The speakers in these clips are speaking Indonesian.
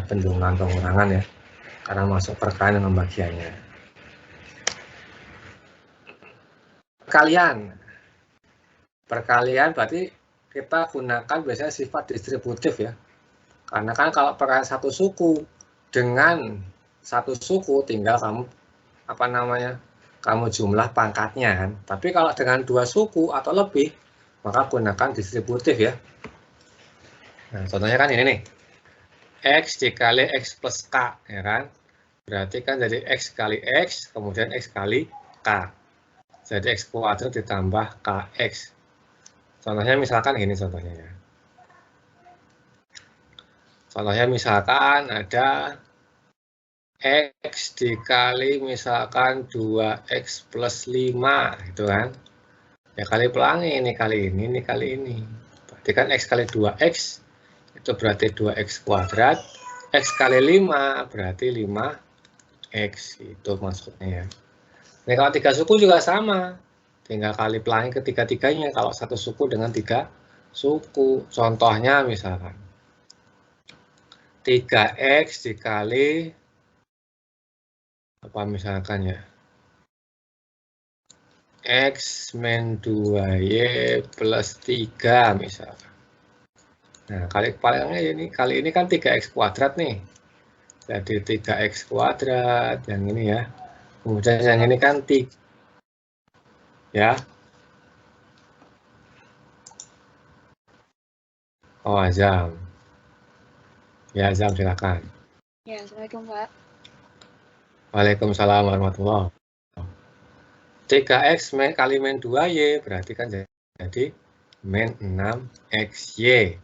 penjumlahan pengurangan ya, karena masuk perkalian dan pembagiannya. Perkalian berarti kita gunakan biasanya sifat distributif ya, karena kan kalau perkalian satu suku dengan satu suku tinggal kamu jumlah pangkatnya kan. Tapi kalau dengan dua suku atau lebih maka gunakan distributif ya. Nah, contohnya kan ini nih, X dikali X plus K, ya kan? Berarti kan jadi X kali X, kemudian X kali K. Jadi X kuadrat ditambah KX. Contohnya misalkan ini contohnya ya. Contohnya misalkan ada X dikali misalkan 2X plus 5, gitu kan. Ya kali pelangi, ini kali ini, ini kali ini. Berarti kan X kali 2X, itu berarti 2X kuadrat. X kali 5 berarti 5X, itu maksudnya ya. Ini kalau tiga suku juga sama, tinggal kali pelangi ketiga-tiganya kalau satu suku dengan tiga suku. Contohnya misalkan 3X dikali apa misalkan ya, X min 2Y plus 3 misalkan. Nah, kali ini kan 3X kuadrat nih. Jadi 3X kuadrat, yang ini ya. Kemudian yang ini kan 3. Ya. Oh, Azam. Ya, Azam silakan. Ya, Assalamualaikum Pak. Waalaikumsalam warahmatullahi wabarakatuh. 3X kali min 2Y berarti kan jadi min 6XY.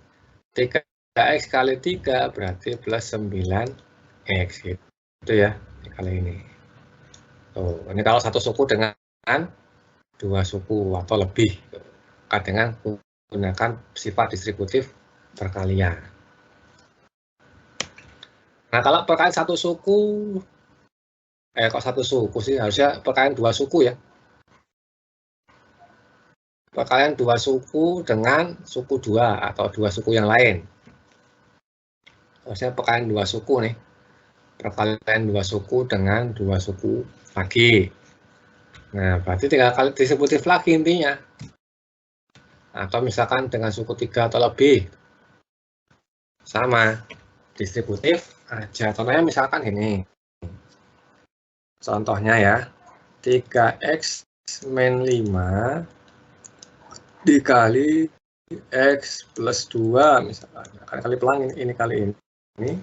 3X kali 3 berarti plus 9X gitu ya, kali ini. Tuh, ini kalau satu suku dengan dua suku atau lebih, dengan menggunakan sifat distributif perkalian. Nah, kalau perkalian satu suku, kok satu suku sih, harusnya perkalian dua suku ya. Perkalian dua suku dengan suku dua atau dua suku yang lain. Harusnya perkalian dua suku nih. Perkalian dua suku dengan dua suku lagi. Nah, berarti tinggal kali distributif lagi intinya. Atau misalkan dengan suku 3 atau lebih. Sama, distributif aja. Contohnya misalkan ini. Contohnya ya, 3X min 5 dikali X plus 2 misalkan. Kali pelangi, ini kali ini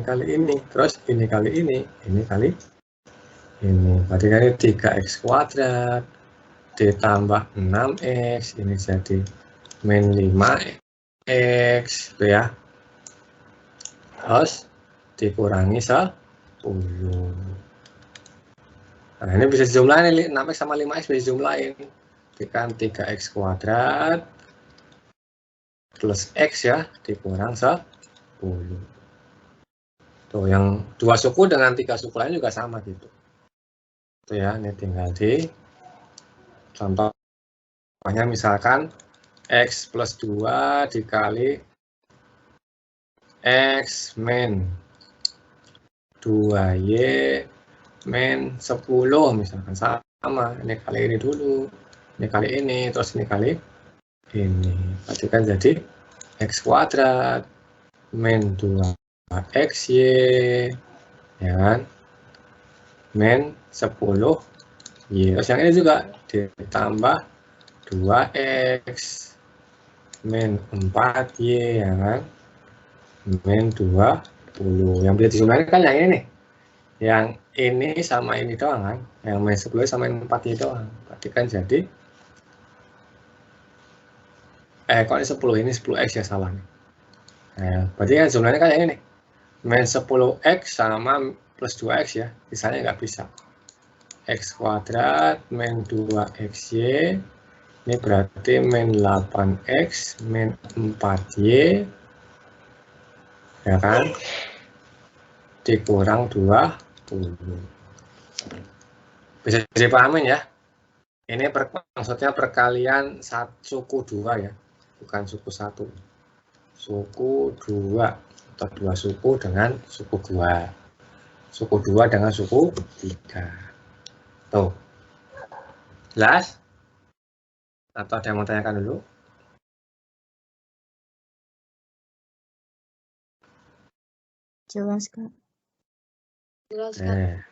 kali ini, terus ini kali ini kali ini. Berarti kan ini 3X kuadrat ditambah 6X, ini jadi min 5X, gitu ya. Terus dikurangi 10. Nah, ini bisa dijumlahin, 6X sama 5X bisa dijumlahin. Kan 3X kuadrat plus X ya, dikurang 10. Tuh, yang dua suku dengan tiga suku lain juga sama gitu. Tuh ya, ini tinggal di contohnya misalkan X plus 2 dikali X min 2Y min 10 misalkan, sama. Ini kali ini dulu, ini kali ini, terus ini kali ini. Berarti kan jadi X kuadrat min 2XY, ya kan, min 10Y. Terus yang ini juga ditambah 2X min 4Y, ya kan, min 20. Yang bisa dijumlahin kan yang ini nih. Yang ini sama ini doang kan. Yang min 10 sama min 4Y doang. Berarti kan jadi kok ini 10, ini 10X ya, salah nih. Nah, berarti kan jumlahnya kan yang ini nih. Min 10X sama plus 2X ya. Sisanya nggak bisa. X kuadrat min 2XY. Ini berarti min 8X min 4Y. Ya kan? Dikurang 20. Bisa dipahamin ya? Ini maksudnya perkalian suku 2 ya. Bukan suku 1. Suku 2. atau 2 suku dengan suku 2. Suku 2 dengan suku 3. Tuh. Jelas? Atau ada yang mau tanyakan dulu? Jelas, Kak. Jelas, Kak.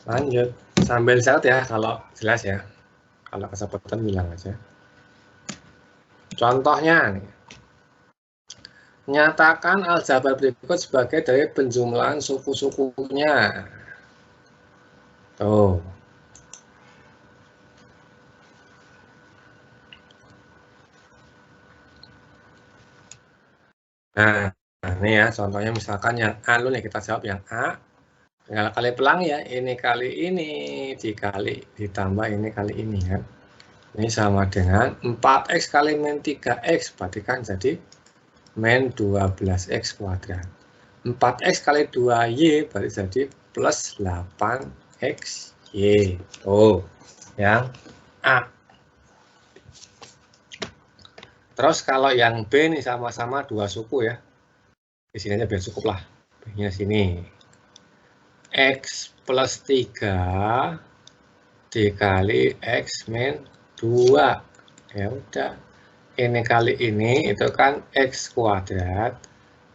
Lanjut. Sambil catat ya kalau jelas ya. Kalau kesempatan bilang aja. Contohnya nih. Nyatakan aljabar berikut sebagai dari penjumlahan suku-sukunya. Tuh. Nah, ini ya contohnya misalkan yang A dulu nih, kita jawab yang A. Tinggal kali pelang ya, ini kali ini dikali ditambah ini kali ini kan. Ini sama dengan 4x kali min 3x, berarti kan jadi min 12x kuadrat. 4x kali 2y berarti jadi plus 8xy. Oh, yang A. Terus kalau yang B nih sama-sama 2 suku ya. Di sini aja biar cukup lah. B-nya sini. X plus 3 dikali X min 2. Ya udah. Ini kali ini itu kan X kuadrat.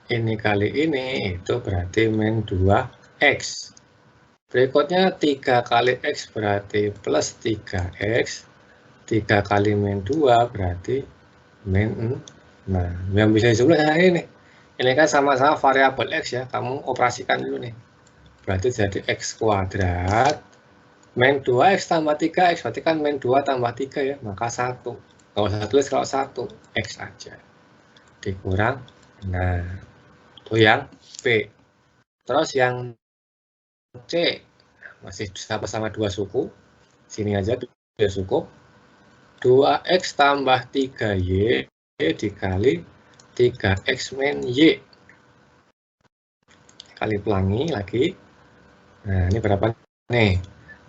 Ini kali ini itu berarti min 2X. Berikutnya 3 kali X berarti plus 3X. 3 kali min 2 berarti min 6. Nah, yang bisa disebut ini. Ini kan sama-sama variabel X ya. Kamu operasikan dulu nih. Berarti jadi X kuadrat min 2X tambah 3X, berarti kan min 2 tambah 3 ya, maka 1. Kalau usah tulis kalau 1, X aja. Dikurang, nah, itu yang B. Terus yang C, masih sama-sama 2 suku, sini aja 2 suku. 2X tambah 3Y dikali 3X min Y. Kali pelangi lagi. Nah, ini berapa nih?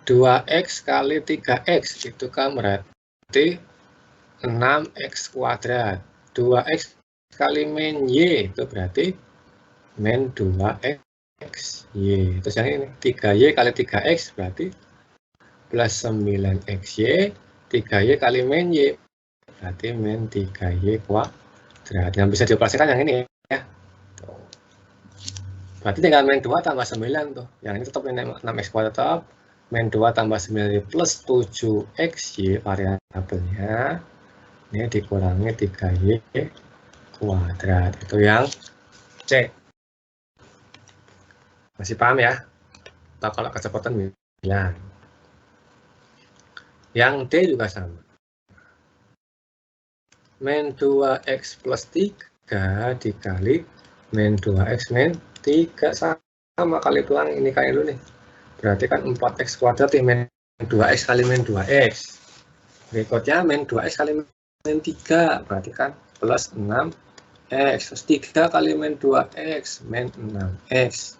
2x kali 3x itu kan berarti 6x kuadrat. 2x kali min y itu berarti min 2x y. Terus yang ini 3y kali 3x berarti plus 9xy. 3y kali min y berarti min 3y kuadrat. Yang bisa dioperasikan yang ini ya. Berarti tinggal min 2 tambah 9 tuh. Yang ini tetap min 6x kuadrat tetap. Min 2 tambah 9 plus 7xy variabelnya. Ini dikurangi 3y kuadrat. Itu yang C. Masih paham ya? Atau kalau kecepatan bilang. Yang D juga sama. Min 2x plus 3 dikali min 2x min 3 sama kali pelang ini kali dulu nih. Berarti kan 4x kuadrat min 2x kali min 2x. Berikutnya min 2x kali min 3. Berarti kan plus 6x. Terus 3 kali min 2x min 6x.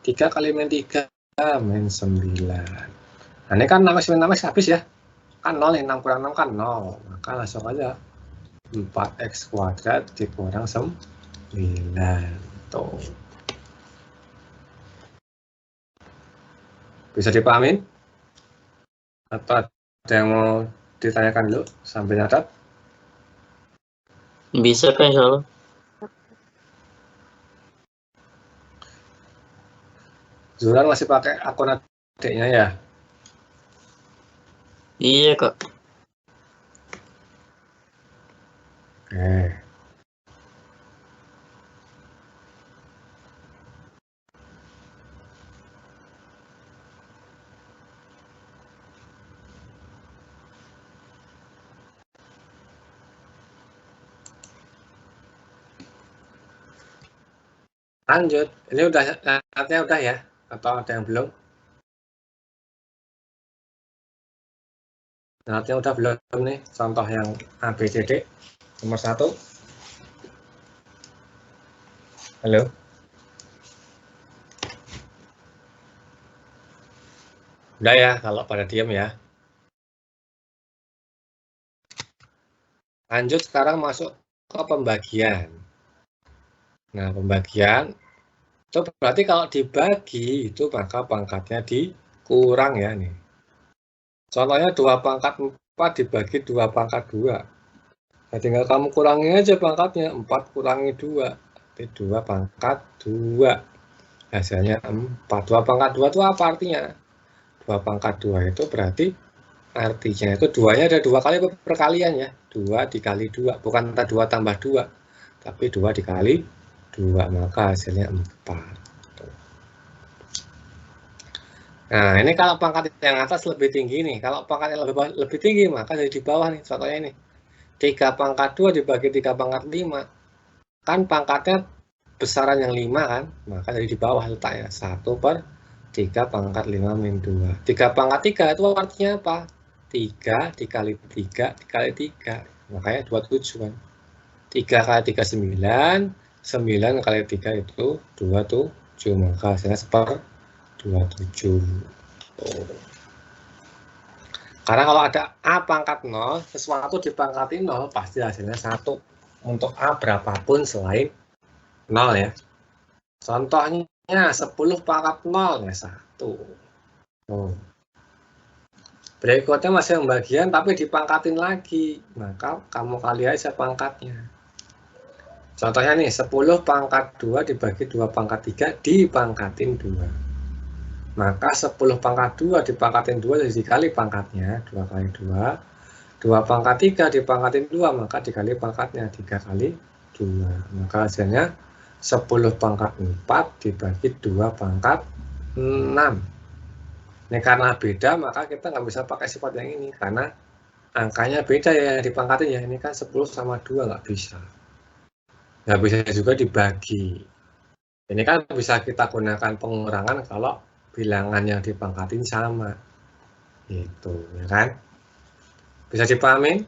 3 kali min 3 min 9. Nah ini kan 6x min 6x habis ya. Kan 0 nih, 6 kurang 6 kan 0. Maka langsung aja 4x kuadrat dikurang 9. Tuh. Bisa dipahamin? Atau ada yang mau ditanyakan dulu sambil nyatat? Bisa kan, insya Allah? Zuran masih pakai akun adiknya ya? Iya, Kak. Oke. Lanjut, ini udah nyatatnya udah ya? Atau ada yang belum? Nyatatnya udah belum nih? Contoh yang ABCD nomor 1. Halo? Udah ya, kalau pada diam ya. Lanjut sekarang masuk ke pembagian. Nah, pembagian itu berarti kalau dibagi itu maka pangkatnya dikurang ya nih. Contohnya 2 pangkat 4 dibagi 2 pangkat 2. Nah, tinggal kamu kurangi aja pangkatnya, 4 kurangi 2. Berarti 2 pangkat 2. Hasilnya 4. 2 pangkat 2 itu apa artinya? 2 pangkat 2 itu berarti artinya itu 2-nya ada 2 kali perkalian ya. 2 dikali 2, bukan 2 tambah 2. Tapi 2 dikali 2, maka hasilnya 4. Nah, ini kalau pangkat yang atas lebih tinggi nih. Kalau pangkat yang lebih tinggi, maka dari di bawah nih. Contohnya ini. 3 pangkat 2 dibagi 3 pangkat 5. Kan pangkatnya besaran yang 5 kan? Maka dari di bawah letaknya. 1/3 pangkat 5 min 2. 3 pangkat 3 itu artinya apa? 3 dikali 3 dikali 3. Makanya 27 kan. 3 kali 3 9. 9 kali 3 itu 27. Maka hasilnya 1/27. Karena kalau ada A pangkat 0, sesuatu dipangkati 0, pasti hasilnya 1. Untuk A berapapun selain 0 ya. Contohnya 10 pangkat 0 ya 1. Berikutnya masih pembagian tapi dipangkatin lagi. Maka kamu kali aja pangkatnya. Contohnya nih 10 pangkat 2 dibagi 2 pangkat 3 dipangkatin 2. Maka 10 pangkat 2 dipangkatin 2 jadi dikali pangkatnya, 2 kali 2. 2 pangkat 3 dipangkatin 2, maka dikali pangkatnya, 3 kali 2. Maka hasilnya 10 pangkat 4 dibagi 2 pangkat 6. Ini karena beda, maka kita nggak bisa pakai sifat yang ini. Karena angkanya beda ya dipangkatin ya. Ini kan 10 sama 2 nggak bisa. Nggak bisa juga dibagi. Ini kan bisa kita gunakan pengurangan kalau bilangan yang dipangkatin sama. Gitu, ya kan? Bisa dipahami?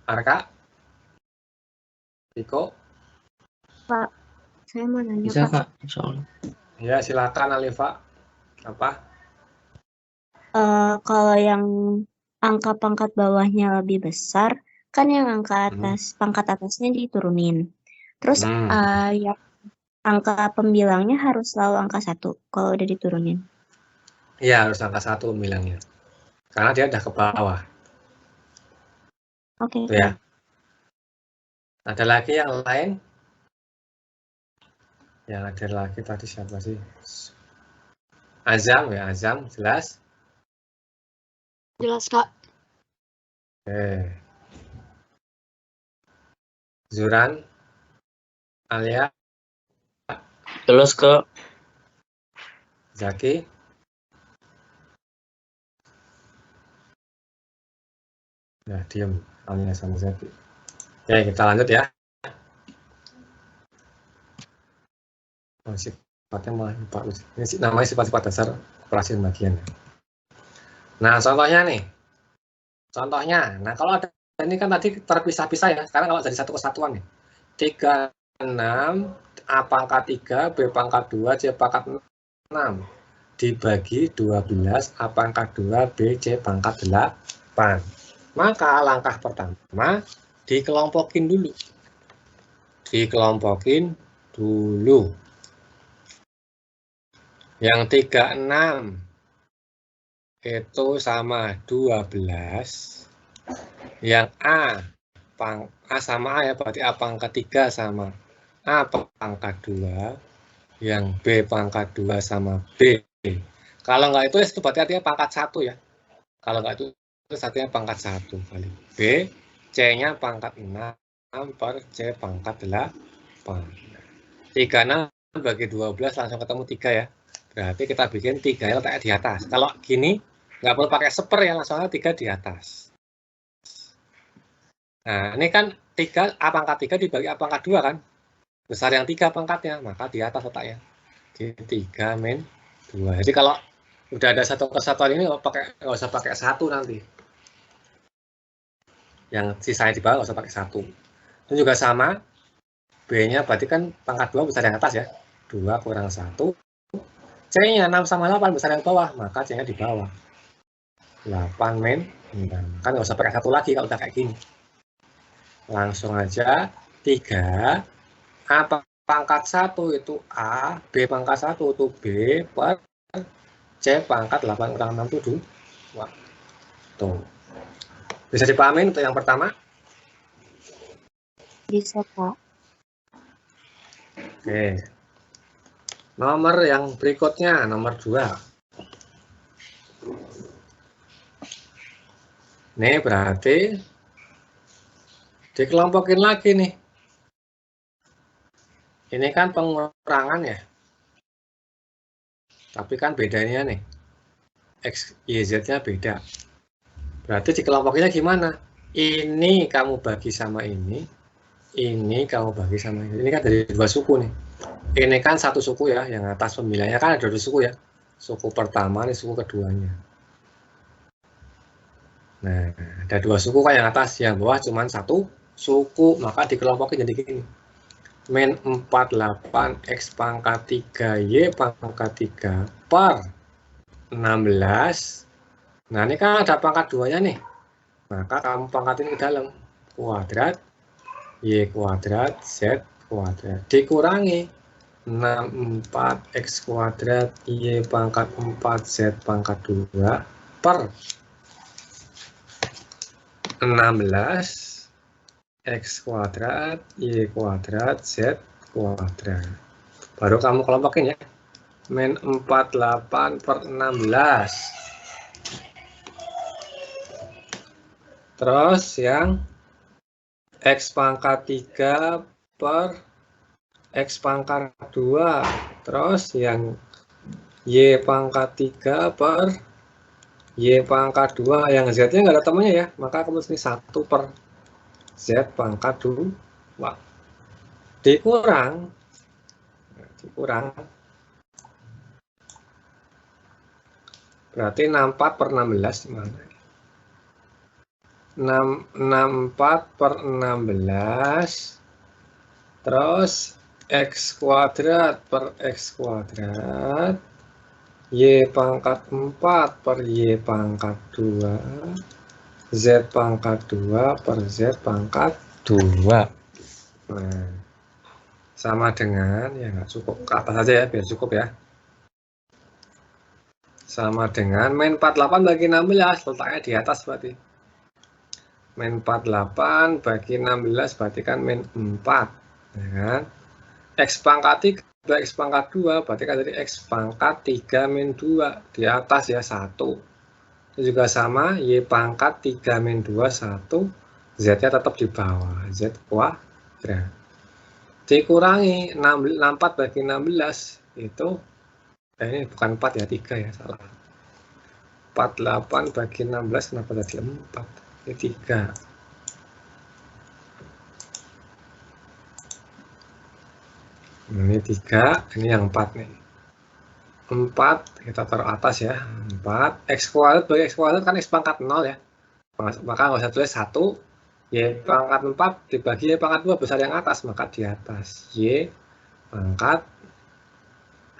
Arka? Iko? Pak, saya mau nanya, Bisa, Pak. Kak, insya Allah. Ya, silakan Alifa. Apa? Kalau yang angka pangkat bawahnya lebih besar, kan yang angka atas, pangkat atasnya diturunin. Terus yang angka pembilangnya harus selalu angka 1 kalau udah diturunin. Iya, harus angka 1 bilangnya. Karena dia udah ke bawah. Oke. Tuh ya. Ada lagi yang lain? Yang ada lagi tadi siapa sih? Azam ya, Azam, jelas? Jelas, Kak. Oke. Zuran? Alia? Jelas, Kak. Zaki? Ya, diam. Alia sama Zaki. Oke, kita lanjut ya. Sifatnya malah lupa. Ini namanya sifat-sifat dasar operasi pembagian. Nah, contohnya nih. Contohnya, nah kalau ada ini kan tadi terpisah-pisah ya. Sekarang kalau jadi satu kesatuan nih. 3, 6, A pangkat 3, B pangkat 2, C pangkat 6. Dibagi 12, A pangkat 2, B, C pangkat 8. Maka langkah pertama, dikelompokin dulu. Dikelompokin dulu. Yang 36 itu sama 12. Yang A sama A ya, berarti A pangkat 3 sama A pangkat 2. Yang B pangkat 2 sama B. Kalau nggak itu berarti artinya pangkat 1 ya. Kalau nggak itu artinya pangkat 1 kali B. C-nya pangkat 6 per C pangkat 8. 36 bagi 12 langsung ketemu 3 ya. Berarti kita bikin 3 letaknya di atas. Kalau gini, nggak perlu pakai seper ya, langsung aja 3 di atas. Nah, ini kan 3, A pangkat 3 dibagi A pangkat 2 kan. Besar yang 3 pangkatnya, maka di atas letaknya. Jadi 3 min 2. Jadi kalau udah ada satu kesatuan ini, nggak usah pakai 1 nanti. Yang sisanya di bawah nggak usah pakai 1. Itu juga sama. B-nya berarti kan pangkat 2 besar yang atas ya. 2 kurang 1. C-nya 6 sama 8 besar yang bawah, maka C-nya di bawah. 8 min 6. Kan nggak usah pakai 1 lagi kalau udah kayak gini. Langsung aja 3 A pangkat 1 itu A, B pangkat 1 itu B, per C pangkat 8 kurang 6 itu 2. Tuh. Bisa dipahami untuk yang pertama? Bisa, Kak. Oke. Nomor yang berikutnya, nomor 2. Nih berarti dikelompokin lagi nih. Ini kan pengurangan ya. Tapi kan bedanya nih. X, Y, Z-nya beda. Berarti dikelompokinnya gimana? Ini kamu bagi sama ini kamu bagi sama ini. Ini kan dari 2 suku nih. Ini kan 1 suku ya, yang atas pemilihnya kan ada 2 suku ya. Suku pertama nih, suku keduanya. Nah, ada 2 suku kan yang atas, yang bawah cuma 1 suku, maka dikelompokin jadi gini. Min 48 X pangkat 3 Y pangkat 3 per 16. Nah, ini kan ada pangkat 2-nya nih. Maka kamu pangkatin ke dalam. Kuadrat Y kuadrat Z kuadrat. Dikurangi 64 X kuadrat Y pangkat 4 Z pangkat 2 per 16 X kuadrat Y kuadrat Z kuadrat. Baru kamu kelompokin ya. Min 48 per 16. Terus yang X pangkat 3 per X pangkat 2. Terus yang Y pangkat 3 per Y pangkat 2. Yang Z-nya nggak ada temannya ya. Maka kamu sini 1 per Z pangkat 2. Dikurang. Berarti 64 per 16 gimana? 64 per 16. Terus X kuadrat per X kuadrat. Y pangkat 4 per Y pangkat 2. Z pangkat 2 per Z pangkat 2. Nah, sama dengan, ya nggak cukup, ke atas aja ya, biar cukup ya. Sama dengan min 48 bagi 16, letaknya di atas berarti. Min 48 bagi 16 berarti kan min 4. Ya kan? X pangkat 3, X pangkat 2, berarti kan dari X pangkat 3 min 2. Di atas ya 1. Itu juga sama, Y pangkat 3 min 2, 1. Z-nya tetap di bawah, Z kuadrat. Dikurangi 64 bagi 16, itu, ini bukan 4 ya, 3 ya, salah. 48 bagi 16, kenapa tadi 4? Ini 3. Ini 3, ini yang 4 nih. 4, kita taruh atas ya. 4, X kuadrat bagi X kuadrat kan X pangkat 0 ya. Maka nggak usah tulis 1. Y pangkat 4 dibagi Y pangkat 2 besar yang atas, maka di atas. Y pangkat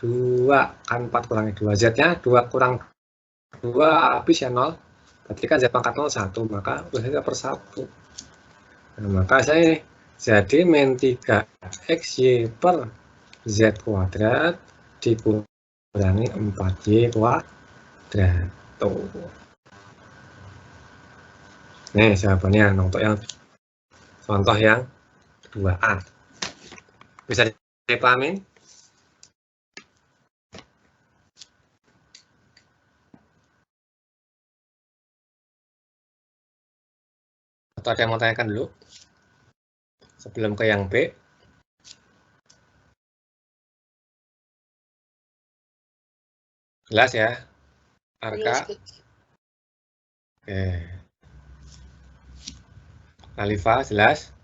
2, kan 4 kurangi 2. Z-nya 2 kurang 2 habis ya 0. Berarti kan Z pangkat 0 1, maka tulisnya per 1. Nah, maka saya ini jadi min 3XY per Z kuadrat dikurangi 4Y kuadrat. Tuh. Nih jawabannya untuk yang contoh yang 2A. Bisa dipahami? Atau ada yang mau tanyakan dulu? Sebelum ke yang B. Jelas ya? Arka? Oke. Alifa, jelas?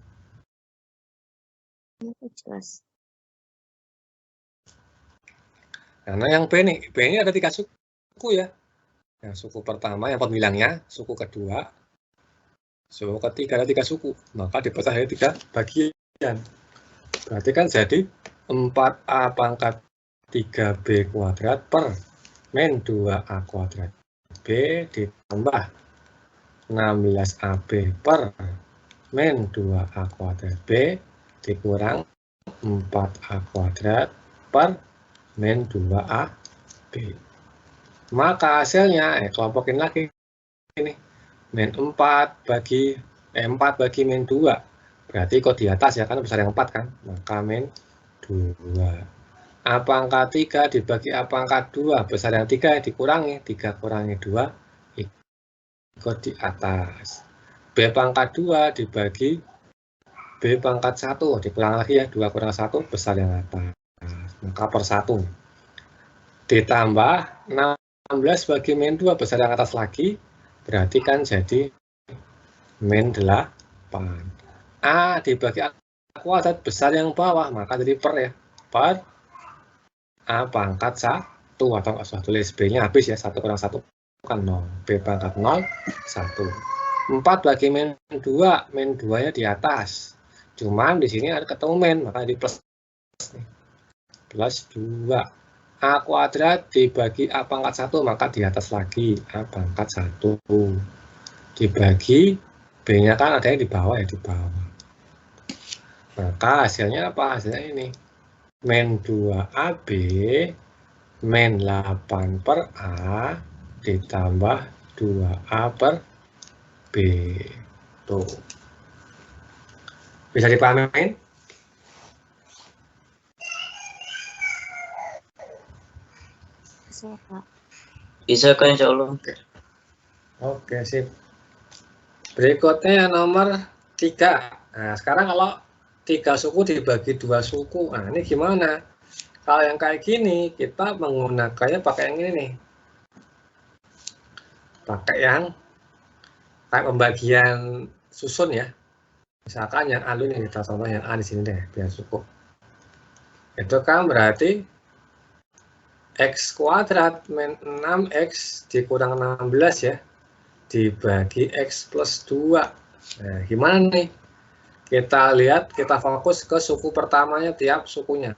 Jelas. Karena yang B nih, B ini ada 3 suku ya. Yang suku pertama, yang pemilangnya, suku kedua, suku ketiga, ada 3 suku. Maka dipecah dari 3 bagian. Berarti kan jadi 4A pangkat 3B kuadrat per min 2A kuadrat B ditambah 16AB per min 2A kuadrat B dikurang 4A kuadrat per min 2A B. Maka hasilnya, kelompokin lagi ini, min 4 bagi min 2. Berarti kok di atas ya, kan besar yang 4 kan, maka min 2. A pangkat 3 dibagi A pangkat 2, besar yang 3 dikurangi, 3 kurangi 2, ikut di atas. B pangkat 2 dibagi B pangkat 1, dikurangi lagi ya, 2 kurang 1, besar yang atas, maka per 1. Ditambah 16 bagi min 2, besar yang atas lagi, berarti kan jadi min 8. A dibagi A kuadrat, besar yang bawah, maka jadi per ya, per A pangkat 1, atau nggak usah tulis B-nya habis ya, 1 kurang 1 kan 0, B pangkat 0, 1. 4 bagi min 2, min 2-nya di atas, cuman di sini ada ketemu min, maka di plus, plus 2. A kuadrat dibagi A pangkat 1, maka di atas lagi, A pangkat 1. Dibagi, B-nya kan ada yang di bawah ya, di bawah. Maka hasilnya apa? Hasilnya ini. Min 2AB, min 8 per A, ditambah 2A per B. Tuh. Bisa dipahamin? Bisa kan, insya Allah. Oke, sip. Berikutnya nomor 3. Nah, sekarang kalau 3 suku dibagi 2 suku, nah ini gimana? Kalau yang kayak gini, kita menggunakannya pakai yang ini nih. Pakai yang kayak pembagian susun ya. Misalkan yang A ini, kita contoh yang A di sini deh, biar cukup. Itu kan berarti X kuadrat min 6X dikurang 16 ya, dibagi X plus 2. Nah, gimana nih? Kita lihat, kita fokus ke suku pertamanya tiap sukunya.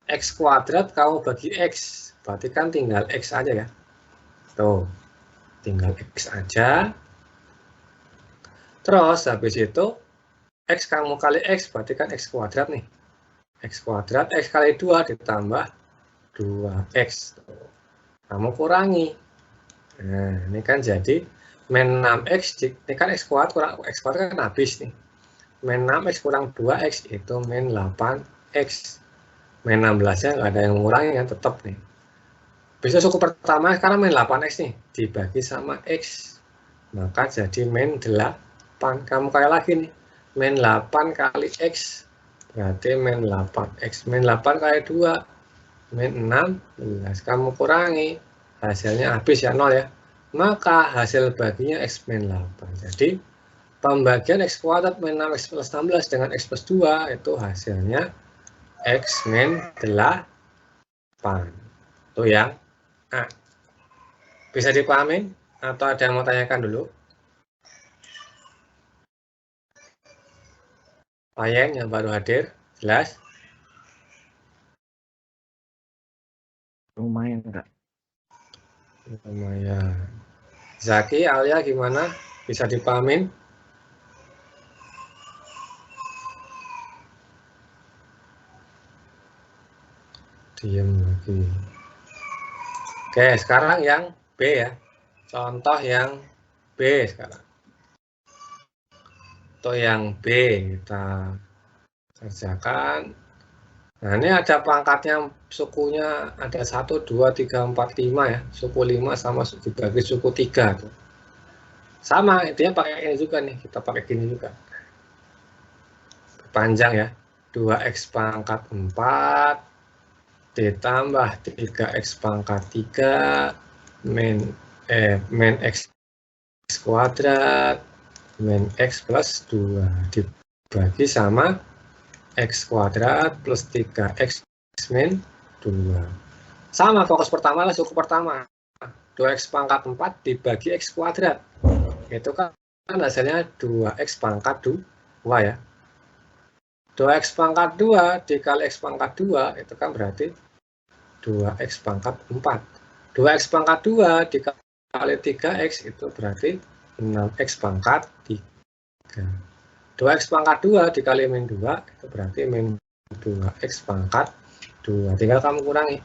X kuadrat kamu bagi X, berarti kan tinggal X aja ya. Tuh, tinggal X aja. Terus habis itu, X kamu kali X, berarti kan X kuadrat nih. X kuadrat, X kali 2 ditambah 2X. Kamu kurangi. Nah, ini kan jadi min 6X, ini kan X kuadrat kurang X kuadrat kan habis nih. Min 6X kurang 2X itu min 8X. Min 16-nya nggak ada yang mengurangi kan, tetap nih. Bisa suku pertama sekarang min 8X nih, dibagi sama X. Maka jadi min 8. Kamu kayak lagi nih, min 8 kali X, berarti min 8X. Min 8 kali 2, min 16. Kamu kurangi, hasilnya habis ya, 0 ya. Maka hasil baginya X min 8. Jadi, pembagian X kuadrat min 6X plus 16 dengan X plus 2 itu hasilnya X min 8. Itu yang A. Bisa dipahami? Atau ada yang mau tanyakan dulu? Klien yang baru hadir, jelas? Lumayan, Kak. Lumayan. Zaki, Alia gimana? Bisa dipahamin? Diam lagi. Oke, sekarang yang B ya. Contoh yang B sekarang. Untuk yang B kita kerjakan. Nah, ini ada pangkatnya, sukunya ada 1, 2, 3, 4, 5 ya. Suku 5 sama dibagi suku 3 tuh. Sama, intinya pakai ini juga nih. Kita pakai gini juga. Panjang ya. 2X pangkat 4 ditambah 3X pangkat 3 min X kuadrat min X plus 2 dibagi sama X kuadrat plus 3X min 2. Sama, fokus pertama lah suku pertama. 2X pangkat 4 dibagi X kuadrat. Itu kan hasilnya 2X pangkat 2 ya. 2x pangkat 2 dikali x pangkat 2 itu kan berarti 2x pangkat 4. 2x pangkat 2 dikali 3x itu berarti 6x pangkat 3. 2x pangkat 2 dikali min 2 itu berarti min 2x pangkat 2. Tinggal kamu kurangi.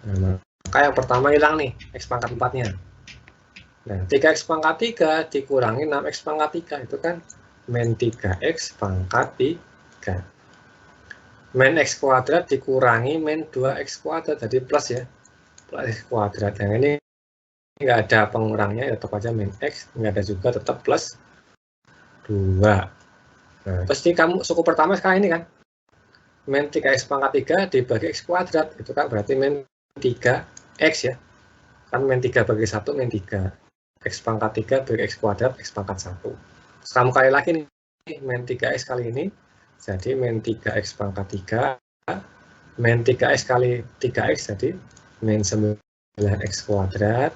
Nah, maka yang pertama hilang nih, x pangkat 4-nya. Nah, 3x pangkat 3 dikurangi 6x pangkat 3 itu kan min 3x pangkat 3. Min x kuadrat dikurangi min 2x kuadrat, jadi plus ya, plus x kuadrat. Yang ini nggak ada pengurangnya, ya tetap aja min x, nggak ada juga, tetap plus 2. Nah, terus ini kamu suku pertama sekarang ini kan, min 3x pangkat 3 dibagi x kuadrat, itu kan berarti min 3x ya, kan min 3 bagi 1 min 3, x pangkat 3 bagi x kuadrat, x pangkat 1. Terus kamu kali lagi nih, min 3x kali ini, jadi min 3x pangkat 3, min 3x kali 3x, jadi min 9x kuadrat,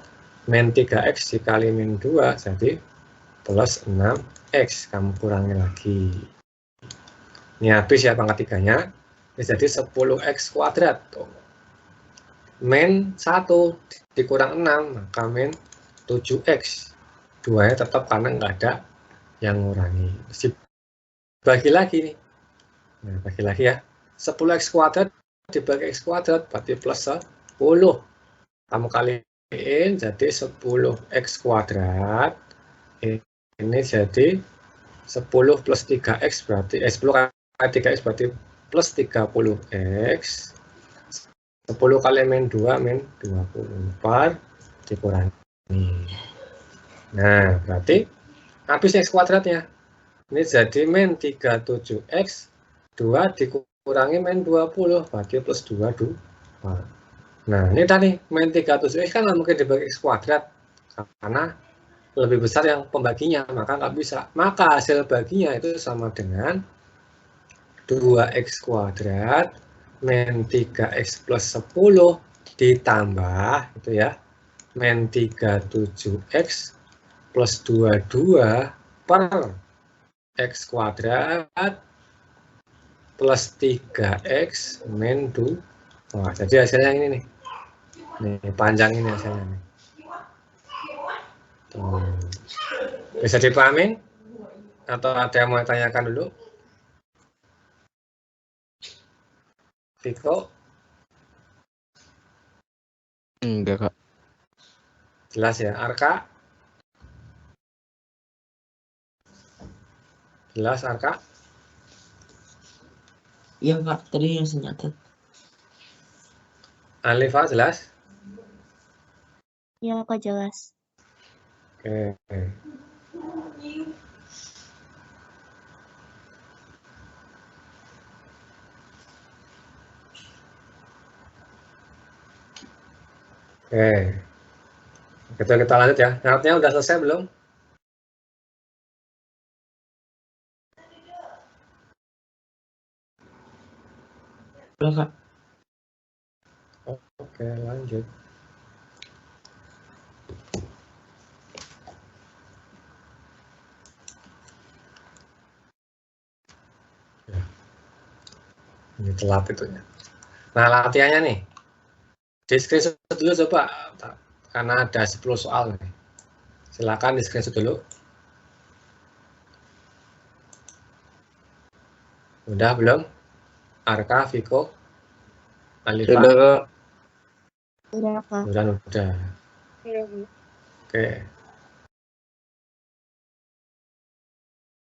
min 3x dikali min 2, jadi plus 6x, kamu kurangi lagi. Ini habis ya pangkat 3-nya, ini jadi 10x kuadrat. Min 1 dikurang 6, maka min 7x. 2-nya tetap karena nggak ada yang ngurangi. Bagi lagi nih. Nah, bagi lagi ya. 10x kuadrat dibagi x kuadrat berarti plus 10. Kamu kaliin jadi 10x kuadrat. Ini jadi 10 plus 3x berarti 10 kali 3x berarti plus 30x. 10 kali min 2 min 24 dikurangi. Nah, berarti habis x kuadratnya. Ini jadi min 37x 2 dikurangi min 20 berarti plus 22. Nah, ini tadi min 37x kan nggak mungkin dibagi x kuadrat karena lebih besar yang pembaginya, maka nggak bisa. Maka hasil baginya itu sama dengan 2x kuadrat min 3x plus 10 ditambah itu ya min 37x plus 22 per x kuadrat plus 3x min 2. Wah, jadi hasilnya ini nih. Nih, panjang ini hasilnya nih. Tuh. Bisa dipahamin? Atau ada yang mau tanyakan dulu? Viko? Enggak, Kak. Jelas ya. Arka? Jelas, Arka? Iya Kak, tadi yang saya nyatet. Alifa jelas? Ya, Kak, jelas. Oke. Oke. Kita lanjut ya. Nyatetnya udah selesai belum? Udah Kak. Oke, lanjut. Ya. Ini telat itunya. Nah, latihannya nih. Di screenshot dulu coba, karena ada 10 soal nih. Silakan di screenshot dulu. Udah belum? Arka, Viko, Alifa? Sudah Kak. Udah, Kak. Udah. Oke.